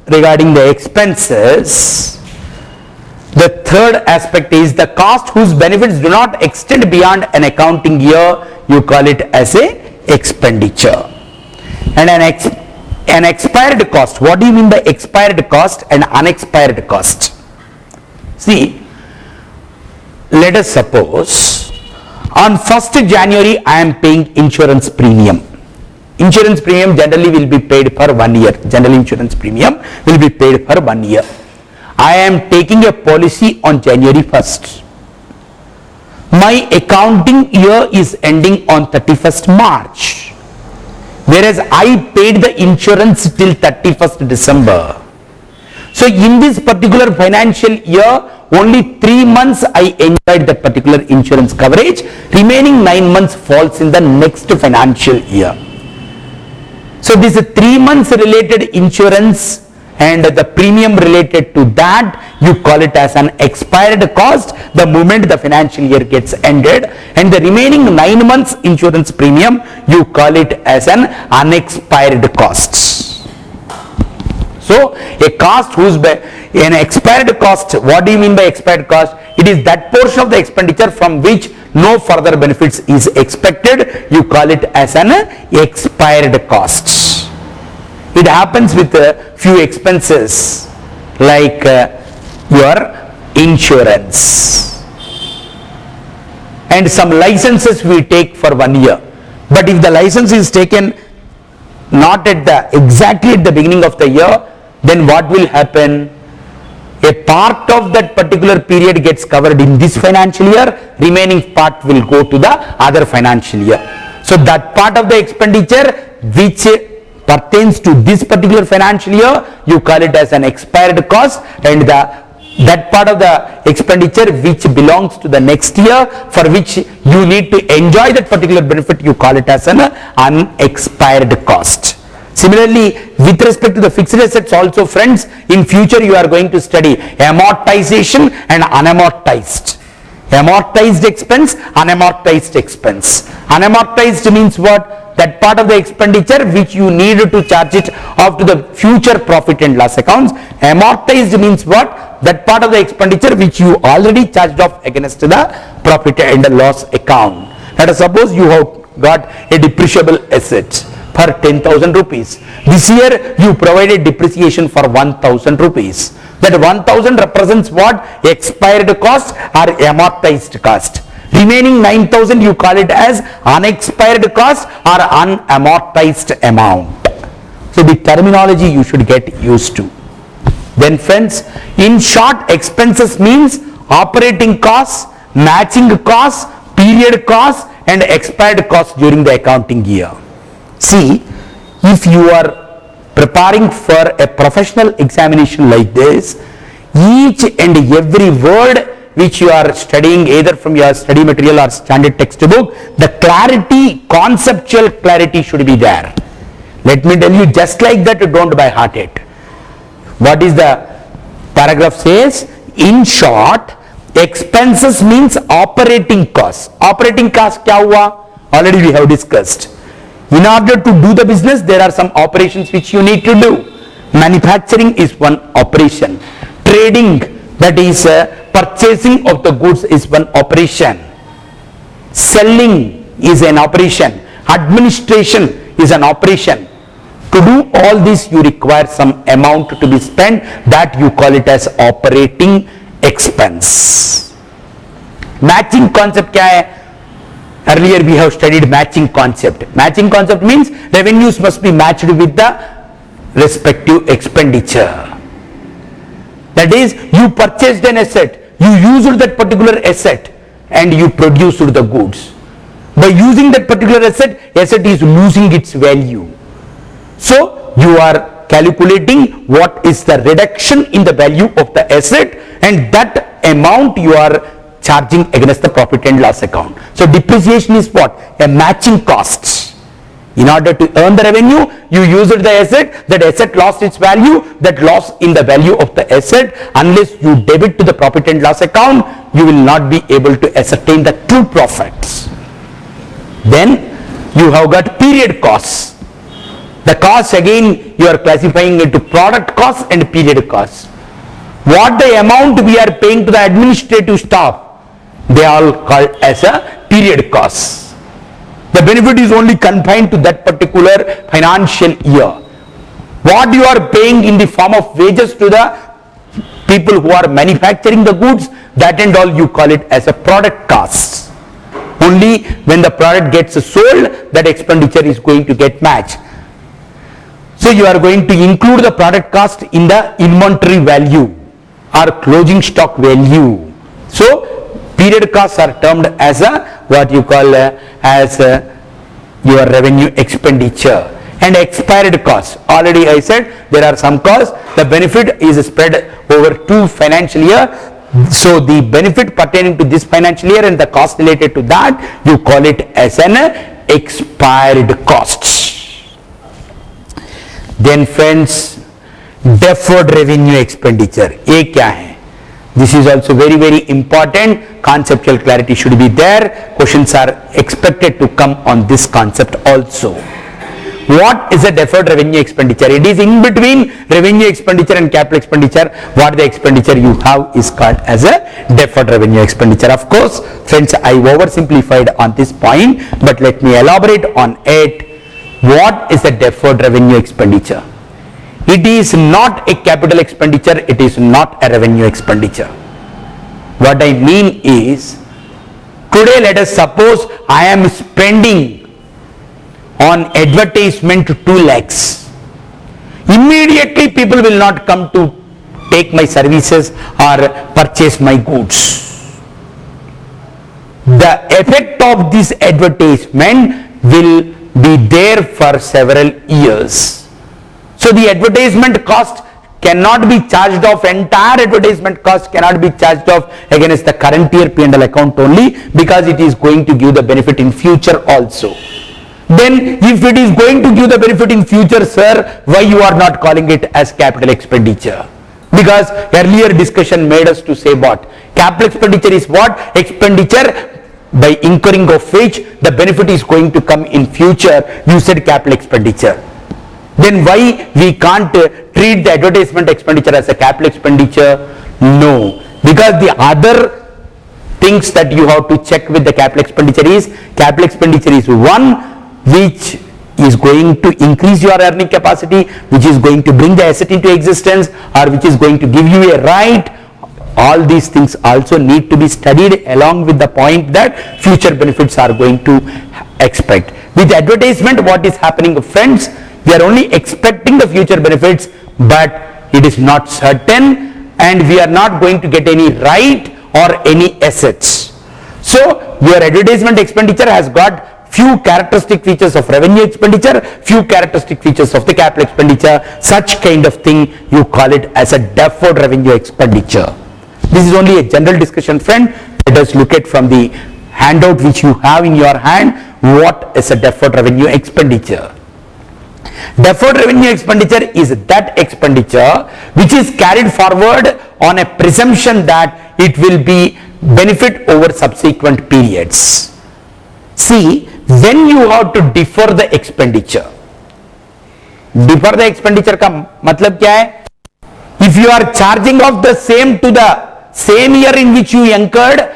regarding the expenses, the third aspect is the cost whose benefits do not extend beyond an accounting year, you call it as a expenditure. And an expired cost, what do you mean by expired cost and unexpired cost? See, let us suppose on 1st January I am paying insurance premium. Insurance premium generally will be paid for 1 year. General insurance premium will be paid for 1 year. I am taking a policy on January 1st. My accounting year is ending on 31st March. Whereas I paid the insurance till 31st December. So in this particular financial year, only 3 months I enjoyed that particular insurance coverage. Remaining 9 months falls in the next financial year. So this 3 months related insurance and the premium related to that, you call it as an expired cost the moment the financial year gets ended, and the remaining 9 months insurance premium, you call it as an unexpired cost. So a cost whose an expired cost, what do you mean by expired cost? It is that portion of the expenditure from which no further benefits is expected, you call it as an expired cost. It happens with a few expenses like your insurance and some licenses we take for 1 year. But if the license is taken not at exactly at the beginning of the year, then what will happen? A part of that particular period gets covered in this financial year, remaining part will go to the other financial year. So that part of the expenditure which pertains to this particular financial year, you call it as an expired cost, and that part of the expenditure which belongs to the next year, for which you need to enjoy that particular benefit, you call it as an unexpired cost. Similarly, with respect to the fixed assets also, friends, in future you are going to study amortization and unamortized. Amortized expense, unamortized expense. Unamortized means what? That part of the expenditure which you need to charge it off to the future profit and loss accounts. Amortized means what? That part of the expenditure which you already charged off against the profit and loss account. Let us suppose you have got a depreciable asset for 10,000 rupees. This year you provided depreciation for 1,000 rupees. That 1,000 represents what? Expired cost or amortized cost. Remaining 9,000 you call it as unexpired cost or unamortized amount. So the terminology you should get used to. Then friends, in short, expenses means operating costs, matching costs, period costs and expired costs during the accounting year. See, if you are preparing for a professional examination like this, each and every word which you are studying either from your study material or standard textbook, the clarity, conceptual clarity should be there. Let me tell you, just like that, don't by heart it. What is the paragraph says? In short, expenses means operating costs. Operating costs kya hua? Already we have discussed. In order to do the business, there are some operations which you need to do. Manufacturing is one operation. Trading, that is purchasing of the goods, is one operation. Selling is an operation. Administration is an operation. To do all this, you require some amount to be spent, that you call it as operating expense. Matching concept kya hai? Earlier we have studied matching concept. Matching concept means revenues must be matched with the respective expenditure. That is, you purchased an asset, you used that particular asset and you produced the goods. By using that particular asset is losing its value. So you are calculating what is the reduction in the value of the asset, and that amount you are charging against the profit and loss account. So depreciation is what? A matching cost. In order to earn the revenue, you used the asset, that asset lost its value, that loss in the value of the asset, unless you debit to the profit and loss account, you will not be able to ascertain the true profits. Then you have got period costs. The cost again you are classifying into product cost and period cost. What the amount we are paying to the administrative staff, they are all called as a period cost. The benefit is only confined to that particular financial year. What you are paying in the form of wages to the people who are manufacturing the goods, that and all you call it as a product cost. Only when the product gets sold, that expenditure is going to get matched. So you are going to include the product cost in the inventory value or closing stock value. So period costs are termed as a what you call as your revenue expenditure. And expired costs, already I said there are some costs, the benefit is spread over 2 financial year. So the benefit pertaining to this financial year and the cost related to that, you call it as an expired costs. Then friends, deferred revenue expenditure, ये क्या है? This is also very very important. Conceptual clarity should be there. Questions are expected to come on this concept also. What is a deferred revenue expenditure? It is in between revenue expenditure and capital expenditure. What the expenditure you have is called as a deferred revenue expenditure. Of course, friends, I oversimplified on this point, but let me elaborate on it. What is a deferred revenue expenditure? It is not a capital expenditure, it is not a revenue expenditure. What I mean is, today let us suppose I am spending on advertisement 2 lakhs. Immediately people will not come to take my services or purchase my goods. The effect of this advertisement will be there for several years. So the advertisement cost cannot be charged off, entire advertisement cost cannot be charged off against the current year P&L account only, because it is going to give the benefit in future also. Then if it is going to give the benefit in future, sir, why you are not calling it as capital expenditure? Because earlier discussion made us to say what? Capital expenditure is what? Expenditure by incurring of which the benefit is going to come in future. You said capital expenditure. Then why we can't treat the advertisement expenditure as a capital expenditure? No, because the other things that you have to check with the capital expenditure is one which is going to increase your earning capacity, which is going to bring the asset into existence, or which is going to give you a right. All these things also need to be studied along with the point that future benefits are going to expect. With advertisement, what is happening, friends? We are only expecting the future benefits, but it is not certain, and we are not going to get any right or any assets. So your advertisement expenditure has got few characteristic features of revenue expenditure, few characteristic features of the capital expenditure. Such kind of thing you call it as a deferred revenue expenditure. This is only a general discussion, friend. Let us look at from the handout which you have in your hand, what is a deferred revenue expenditure. Deferred revenue expenditure is that expenditure which is carried forward on a presumption that it will be benefit over subsequent periods. See, when you have to defer the expenditure का मतलब क्या है? If you are charging off the same to the same year in which you incurred,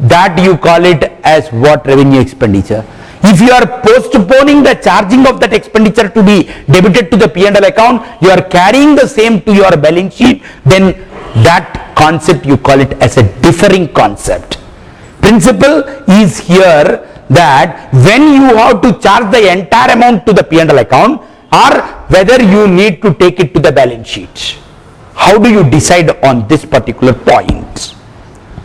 that you call it as what? Revenue expenditure. If you are postponing the charging of that expenditure to be debited to the P&L account, you are carrying the same to your balance sheet, then that concept you call it as a differing concept. Principle is here that when you have to charge the entire amount to the P&L account, or whether you need to take it to the balance sheet. How do you decide on this particular point?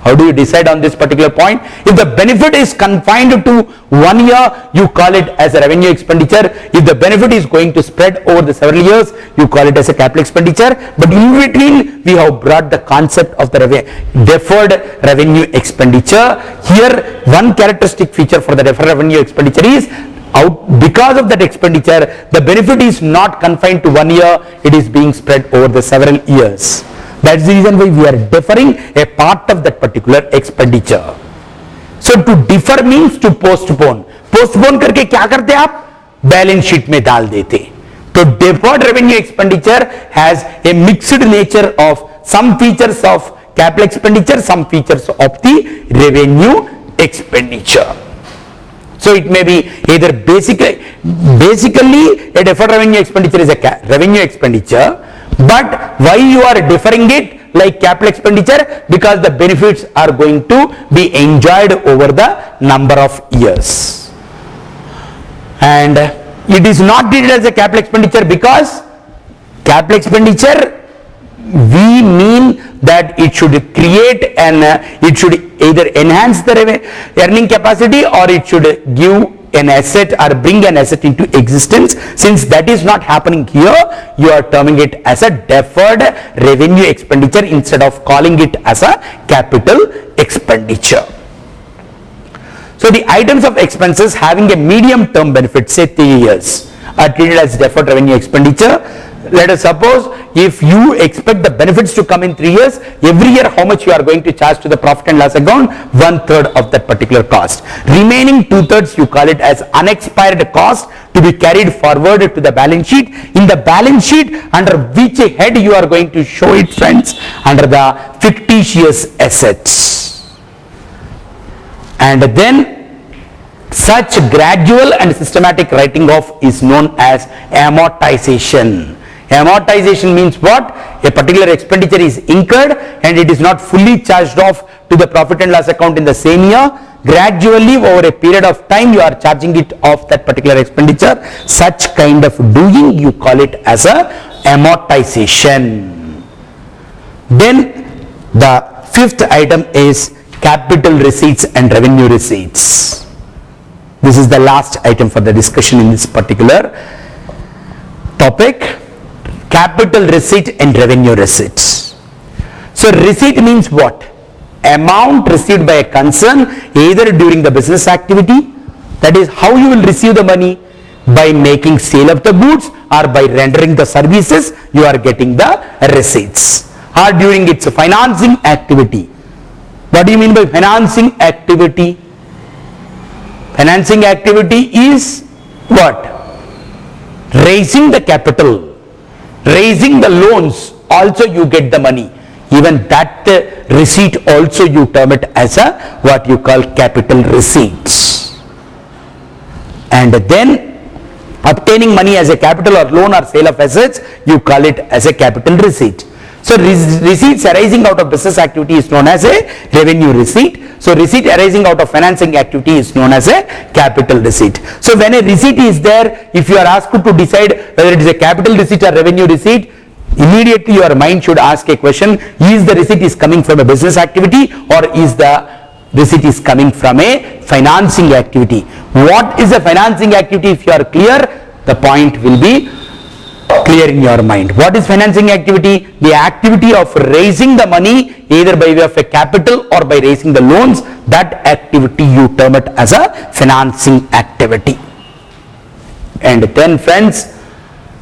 How do you decide on this particular point? If the benefit is confined to 1 year, you call it as a revenue expenditure. If the benefit is going to spread over the several years, you call it as a capital expenditure. But in between, we have brought the concept of the deferred revenue expenditure. Here, one characteristic feature for the deferred revenue expenditure is because of that expenditure, the benefit is not confined to 1 year, it is being spread over the several years. That's the reason why we are deferring a part of that particular expenditure. So to defer means to postpone. Postpone करके क्या करते आप? Balance sheet में डाल देते. So deferred revenue expenditure has a mixed nature of some features of capital expenditure, some features of the revenue expenditure. So it may be either basically a deferred revenue expenditure is a revenue expenditure, but why you are deferring it like capital expenditure? Because the benefits are going to be enjoyed over the number of years. And it is not treated as a capital expenditure because capital expenditure, we mean that it should create it should either enhance the earning capacity or it should give an asset or bring an asset into existence. Since that is not happening here, you are terming it as a deferred revenue expenditure instead of calling it as a capital expenditure. So the items of expenses having a medium term benefit, say 3 years, are treated as deferred revenue expenditure. Let us suppose if you expect the benefits to come in 3 years, every year how much you are going to charge to the profit and loss account? 1/3 of that particular cost. Remaining 2/3 you call it as unexpired cost to be carried forward to the balance sheet. In the balance sheet, under which head you are going to show it, friends? Under the fictitious assets. And then such gradual and systematic writing off is known as amortization. Amortization means what? A particular expenditure is incurred and it is not fully charged off to the profit and loss account in the same year. Gradually over a period of time you are charging it off that particular expenditure. Such kind of doing you call it as a amortization. Then the fifth item is capital receipts and revenue receipts. This is the last item for the discussion in this particular topic. Capital receipt and revenue receipts. So receipt means what? Amount received by a concern either during the business activity, that is how you will receive the money, by making sale of the goods or by rendering the services, you are getting the receipts, or during its financing activity. What do you mean by financing activity? Financing activity is what? Raising the capital, raising the loans, also you get the money. Even that receipt also you term it as a what you call capital receipts. And then obtaining money as a capital or loan or sale of assets, you call it as a capital receipt. So receipts arising out of business activity is known as a revenue receipt. So receipt arising out of financing activity is known as a capital receipt. So when a receipt is there, if you are asked to decide whether it is a capital receipt or revenue receipt, immediately your mind should ask a question: is the receipt is coming from a business activity or is the receipt is coming from a financing activity? What is a financing activity? If you are clear, the point will be clear in your mind. What is financing activity? The activity of raising the money either by way of a capital or by raising the loans. That activity you term it as a financing activity. And then friends,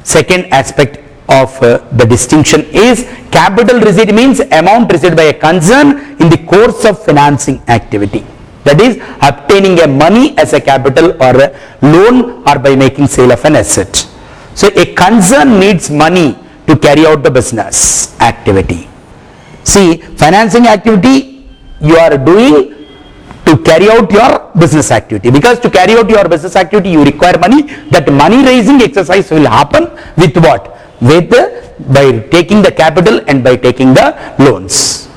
second aspect of the distinction is capital receipt means amount received by a concern in the course of financing activity. That is obtaining a money as a capital or a loan or by making sale of an asset. So a concern needs money to carry out the business activity. See, financing activity you are doing to carry out your business activity, because to carry out your business activity you require money. That money raising exercise will happen with what? With by taking the capital and by taking the loans.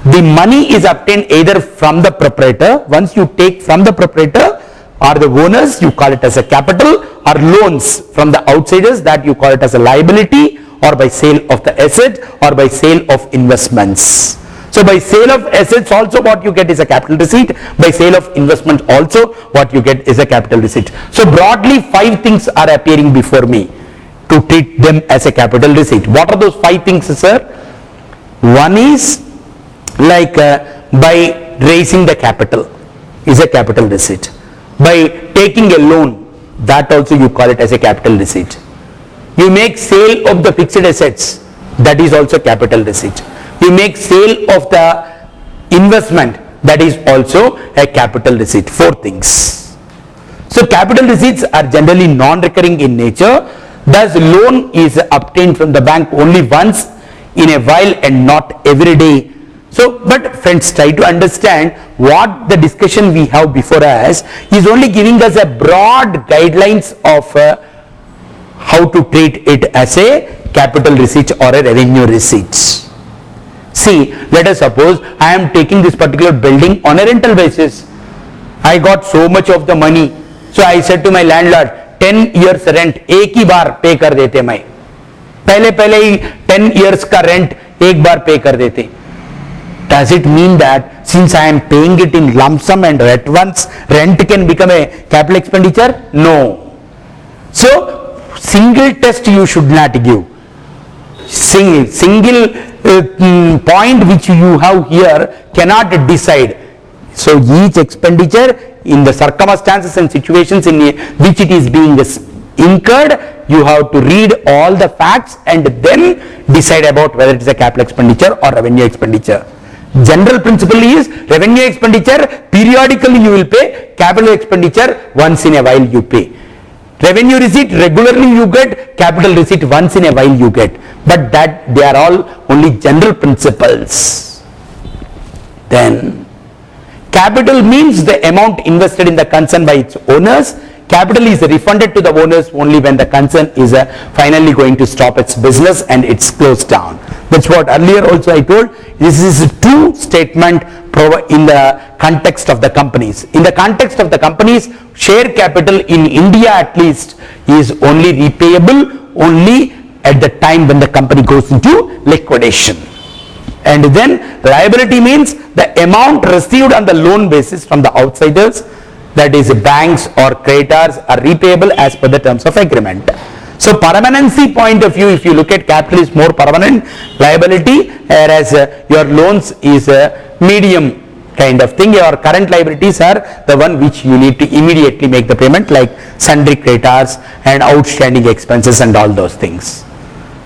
The money is obtained either from the proprietor. Once you take from the proprietor or the owners, you call it as a capital, or loans from the outsiders, that you call it as a liability, or by sale of the asset or by sale of investments. So by sale of assets also what you get is a capital receipt. By sale of investment also what you get is a capital receipt. So broadly 5 things are appearing before me to treat them as a capital receipt. What are those 5 things, sir? One is like by raising the capital is a capital receipt. By taking a loan, that also you call it as a capital receipt. You make sale of the fixed assets, that is also capital receipt. You make sale of the investment, that is also a capital receipt. 4 things. So capital receipts are generally non-recurring in nature. Thus, loan is obtained from the bank only once in a while and not every day. So, but friends, try to understand what the discussion we have before us is only giving us a broad guidelines of how to treat it as a capital receipt or a revenue receipt. See, let us suppose I am taking this particular building on a rental basis. I got so much of the money. So I said to my landlord, 10 years rent एक ही बार पे कर देते, मैं पहले ही 10 years का rent एक बार पे कर देते. Does it mean that since I am paying it in lump sum and at once rent can become a capital expenditure? No. So single test you should not give. Single point which you have here cannot decide. So each expenditure in the circumstances and situations in which it is being incurred, you have to read all the facts and then decide about whether it is a capital expenditure or revenue expenditure. General principle is revenue expenditure periodically you will pay, capital expenditure once in a while you pay. Revenue receipt regularly you get, capital receipt once in a while you get, but that they are all only general principles. Then capital means the amount invested in the concern by its owners. Capital is refunded to the owners only when the concern is finally going to stop its business and it's closed down. That's what earlier also I told. This is a true statement in the context of the companies. In the context of the companies, share capital in India at least is only repayable only at the time when the company goes into liquidation. And then liability means the amount received on the loan basis from the outsiders, that is banks or creditors, are repayable as per the terms of agreement. So permanency point of view, if you look at capital is more permanent liability, whereas your loans is a medium kind of thing. Your current liabilities are the one which you need to immediately make the payment, like sundry creditors and outstanding expenses and all those things.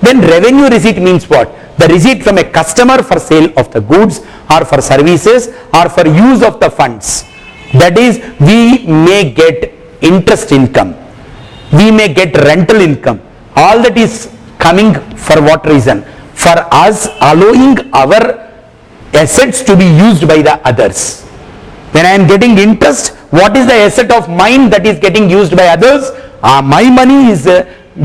Then revenue receipt means what? The receipt from a customer for sale of the goods or for services or for use of the funds. That is, we may get interest income, we may get rental income. All that is coming for what reason? For us allowing our assets to be used by the others. When I am getting interest, what is the asset of mine that is getting used by others? My money is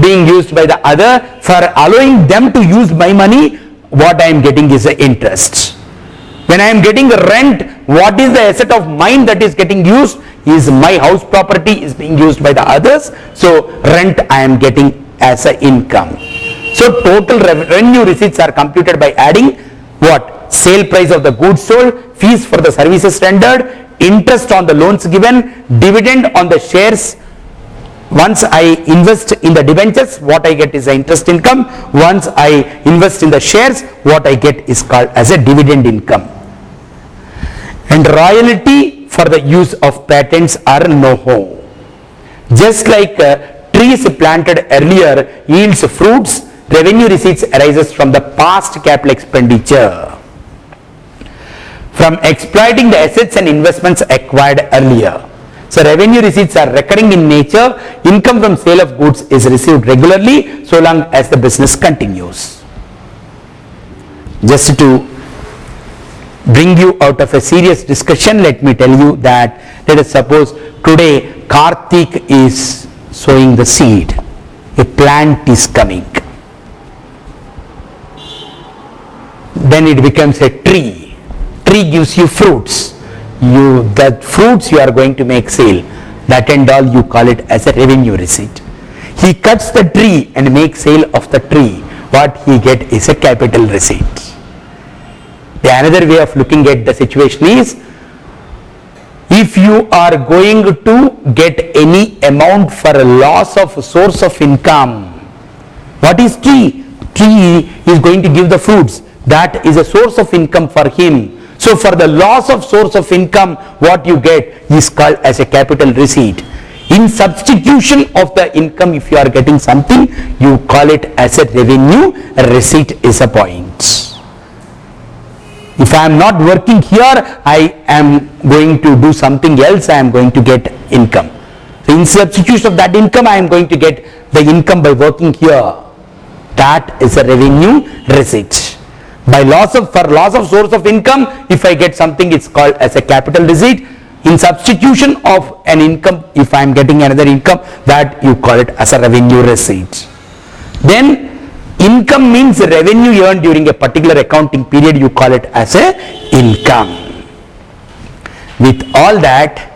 being used by the other. For allowing them to use my money, what I am getting is the interest. When I am getting rent, what is the asset of mine that is getting used? Is my house property is being used by the others. So rent I am getting as an income. So total revenue receipts are computed by adding what? Sale price of the goods sold, fees for the services rendered, interest on the loans given, dividend on the shares. Once I invest in the debentures, what I get is the interest income. Once I invest in the shares, what I get is called as a dividend income. And royalty for the use of patents or know-how. Just like trees planted earlier yields fruits, revenue receipts arises from the past capital expenditure, from exploiting the assets and investments acquired earlier. So revenue receipts are recurring in nature. Income from sale of goods is received regularly so long as the business continues. Just to bring you out of a serious discussion, let me tell you that let us suppose today Karthik is sowing the seed. A plant is coming. Then it becomes a tree. Tree gives you fruits. That fruits you are going to make sale. That and all you call it as a revenue receipt. He cuts the tree and makes sale of the tree. What he get is a capital receipt. The another way of looking at the situation is, if you are going to get any amount for a loss of source of income, what is tree? Tree is going to give the fruits. That is a source of income for him. So for the loss of source of income, what you get is called as a capital receipt. In substitution of the income, if you are getting something, you call it as a revenue. A receipt is a point. If I am not working here, I am going to do something else, I am going to get income. So in substitution of that income, I am going to get the income by working here. That is a revenue receipt. For loss of source of income, if I get something, it's called as a capital receipt. In substitution of an income, if I am getting another income, that you call it as a revenue receipt. Then income means revenue earned during a particular accounting period, you call it as a income. With all that,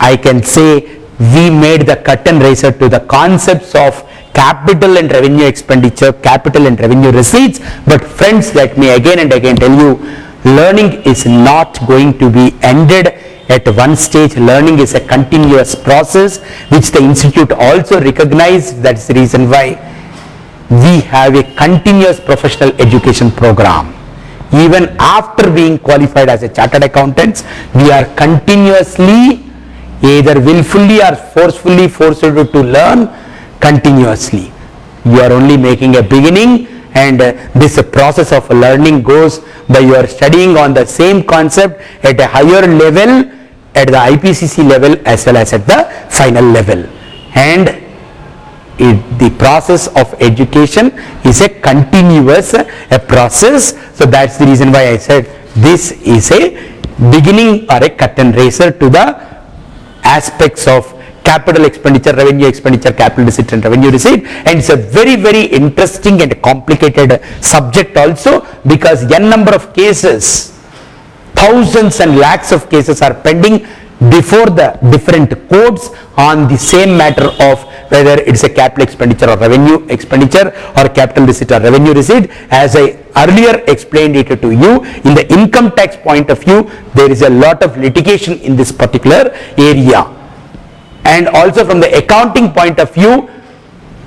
I can say we made the curtain raiser to the concepts of capital and revenue expenditure, capital and revenue receipts. But friends, let me again and again tell you, learning is not going to be ended at one stage. Learning is a continuous process which the institute also recognized. That's the reason why we have a continuous professional education program. Even after being qualified as a chartered accountants, we are continuously, either willfully or forcefully forced to learn continuously. You are only making a beginning, and this process of learning goes by your studying on the same concept at a higher level, at the IPCC level as well as at the final level. And the process of education is a continuous process. So that's the reason why I said this is a beginning or a curtain raiser to the aspects of capital expenditure, revenue expenditure, capital receipt and revenue receipt. And it's a very, very interesting and complicated subject also, because n number of cases, thousands and lakhs of cases are pending before the different courts on the same matter of whether it's a capital expenditure or revenue expenditure or capital receipt or revenue receipt. As I earlier explained it to you, in the income tax point of view, there is a lot of litigation in this particular area. And also from the accounting point of view,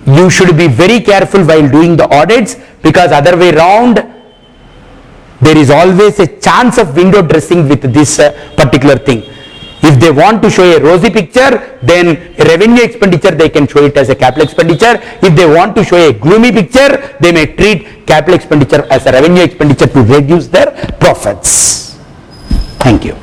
you should be very careful while doing the audits, because other way round, there is always a chance of window dressing with this particular thing. If they want to show a rosy picture, then revenue expenditure they can show it as a capital expenditure. If they want to show a gloomy picture, they may treat capital expenditure as a revenue expenditure to reduce their profits. Thank you.